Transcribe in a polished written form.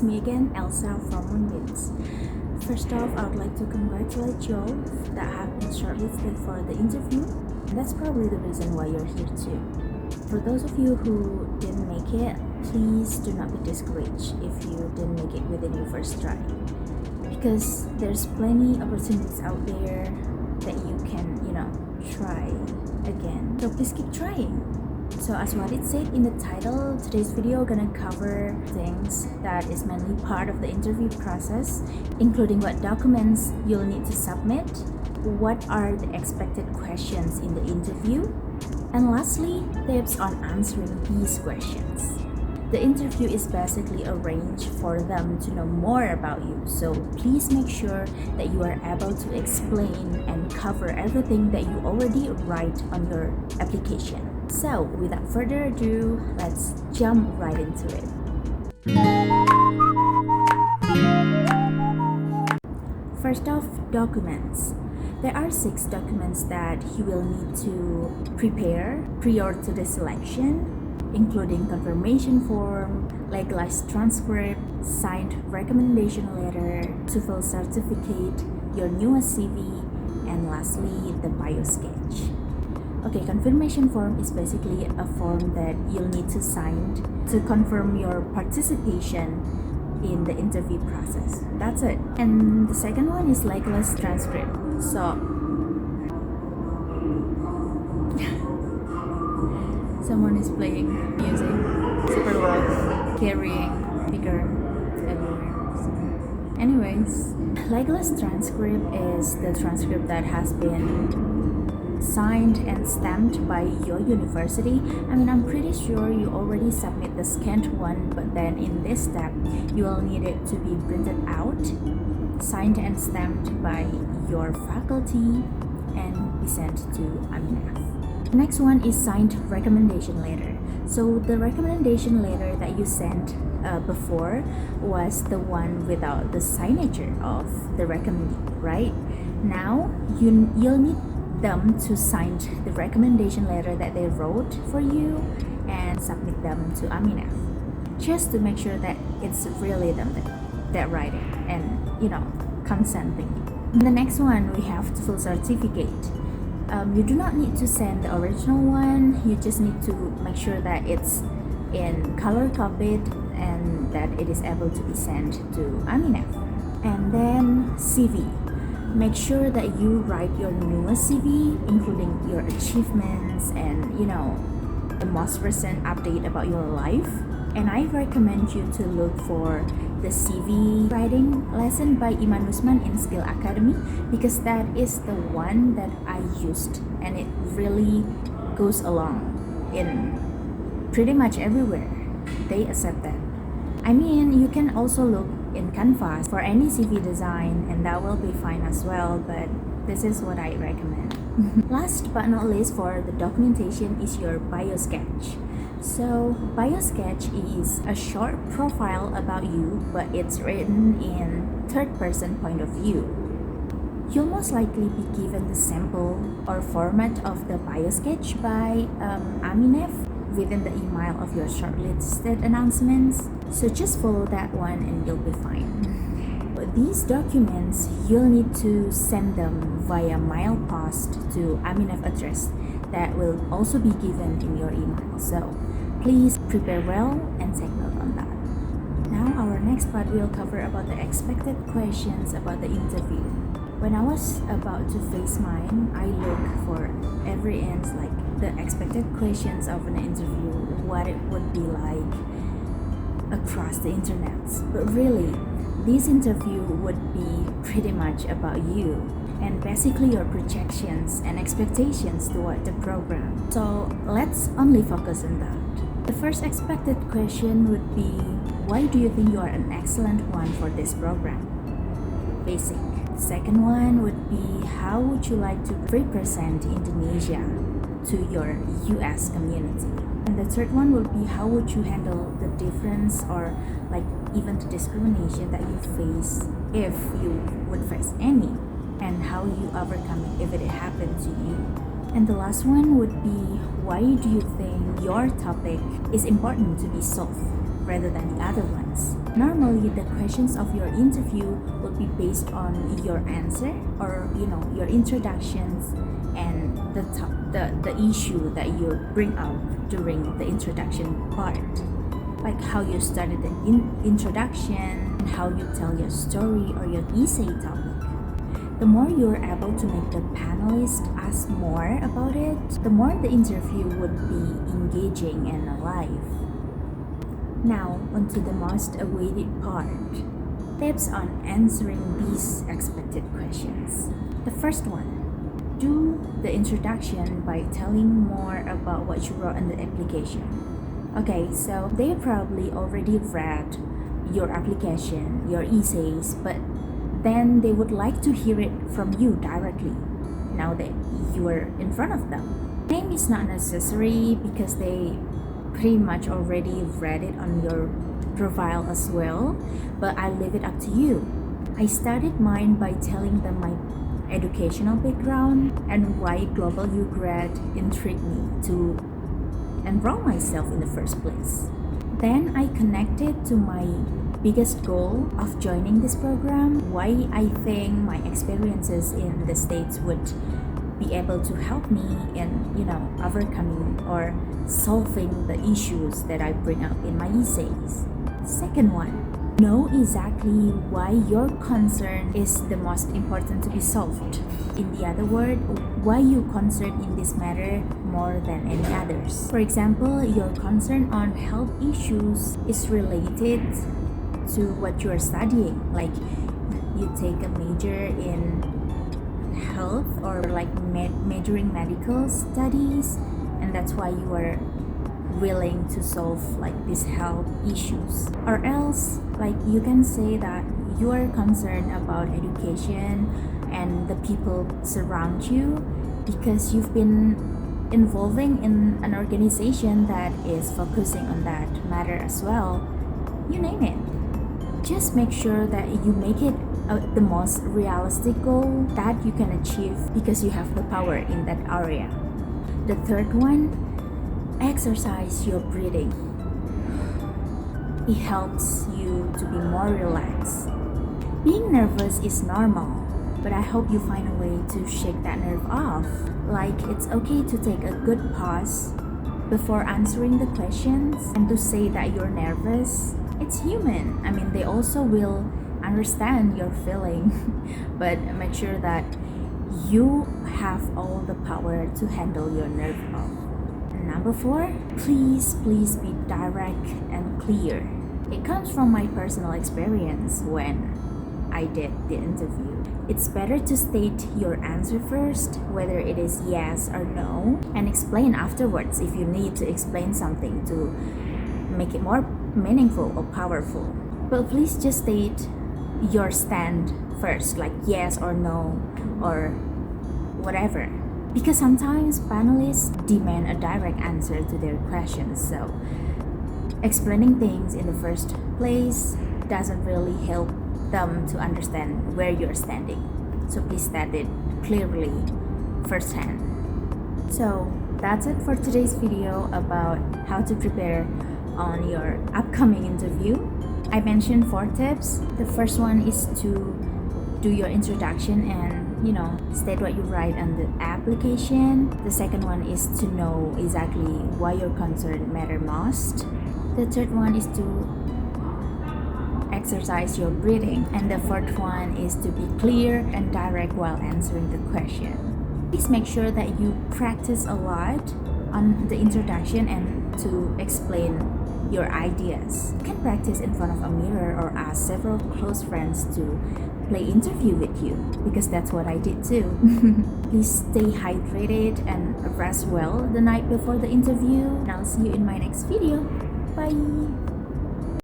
it's me again, Elsa from Moonbeams. First off, I would like to congratulate you all that have been shortlisted for the interview. And that's probably the reason why you're here too. For those of you who didn't make it, please do not be discouraged if you didn't make it within your first try. Because there's plenty opportunities out there that you can, try again. So please keep trying. So as what it said in the title, today's video gonna cover things that is mainly part of the interview process, including what documents you'll need to submit, what are the expected questions in the interview, and lastly, tips on answering these questions. The interview is basically arranged for them to know more about you, so please make sure that you are able to explain and cover everything that you already write on your application. So without further ado, let's jump right into it. First off, documents. There are 6 documents that you will need to prepare prior to the selection, including confirmation form, legalized transcript, signed recommendation letter, TOEFL certificate, your newest CV, and lastly, the bio sketch. Okay, confirmation form is basically a form that you'll need to sign to confirm your participation in the interview process. That's it. And the second one is legalized transcript. So someone is playing music super loud, carrying speaker everywhere. Anyways, legalized transcript is the transcript that has been signed and stamped by your university. I'm pretty sure you already submit the scanned one, but then in this step, you will need it to be printed out, signed and stamped by your faculty, and be sent to UGRAD. The next one is signed recommendation letter. So the recommendation letter that you sent before was the one without the signature of the recommendee, right? Now you'll need them to sign the recommendation letter that they wrote for you and submit them to UGRAD, just to make sure that it's really them that write it and consenting. The next one, we have TOEFL certificate. You do not need to send the original one. You just need to make sure that it's in color copied and that it is able to be sent to UGRAD. And then CV. Make sure that you write your newest CV, including your achievements and the most recent update about your life. And I recommend you to look for the CV writing lesson by Iman Usman in Skill Academy, because that is the one that I used and it really goes along in pretty much everywhere. They accept that. You can also look in Canvas for any CV design and that will be fine as well, but this is what I recommend. Last but not least, for the documentation is your bio sketch. So bio sketch is a short profile about you, but it's written in third person point of view. You'll most likely be given the sample or format of the bio sketch by UGRAD within the email of your shortlisted announcements. So just follow that one and you'll be fine. But these documents, you'll need to send them via mail post to UGRAD address that will also be given in your email. So please prepare well and take note on that. Now our next part will cover about the expected questions about the interview. When I was about to face mine, I looked for every inch, like the expected questions of an interview, what it would be like across the internet. But really, this interview would be pretty much about you and basically your projections and expectations toward the program. So let's only focus on that. The first expected question would be, why do you think you are an excellent one for this program? Basic. The second one would be, how would you like to represent Indonesia to your US community? And the third one would be, how would you handle the difference or even the discrimination that you face, if you would face any, and how you overcome it if it happened to you. And the last one would be, why do you think your topic is important to be solved rather than the other ones. Normally, the questions of your interview will be based on your answer or your introductions and the issue that you bring up during the introduction part. Like how you started the introduction, how you tell your story or your essay topic. The more you're able to make the panelists ask more about it, the more the interview would be engaging and alive. Now, onto the most awaited part. Tips on answering these expected questions. The first one, do the introduction by telling more about what you wrote in the application. Okay, so they probably already read your application, your essays, but then they would like to hear it from you directly now that you are in front of them. Name is not necessary because they pretty much already read it on your profile as well, but I leave it up to you. I started mine by telling them my educational background and why Global UGRAD intrigued me to enroll myself in the first place. Then I connected to my biggest goal of joining this program, why I think my experiences in the States would be able to help me in, overcoming or solving the issues that I bring up in my essays. Second one, know exactly why your concern is the most important to be solved. In the other word, why you concerned in this matter more than any others. For example, your concern on health issues is related to what you are studying. Like you take a major in health or like majoring medical studies, and that's why you are willing to solve like these health issues. Or else, like you can say that you are concerned about education and the people surround you because you've been involving in an organization that is focusing on that matter as well. You name it. Just make sure that you make it the most realistic goal that you can achieve because you have the power in that area. The third one, exercise your breathing. It helps you to be more relaxed. Being nervous is normal, but I hope you find a way to shake that nerve off. Like it's okay to take a good pause before answering the questions and to say that you're nervous. It's human. I mean, they also will understand your feeling, but make sure that you have all the power to handle your nerve off. Number 4, please be direct and clear. It comes from my personal experience when I did the interview. It's better to state your answer first, whether it is yes or no, and explain afterwards if you need to explain something to make it more meaningful or powerful. But please just state your stand first, like yes or no or whatever. Because sometimes panelists demand a direct answer to their questions, so explaining things in the first place doesn't really help them to understand where you're standing. So please state it clearly firsthand. So that's it for today's video about how to prepare on your upcoming interview. I mentioned 4 tips. The first one is to do your introduction and state what you write on the application. The second one is to know exactly why your concern matter most. The third one is to exercise your breathing, and the fourth one is to be clear and direct while answering the question. Please make sure that you practice a lot on the introduction and to explain your ideas. You can practice in front of a mirror or ask several close friends to play interview with you, because that's what I did too. Please stay hydrated and rest well the night before the interview, and I'll see you in my next video. Bye!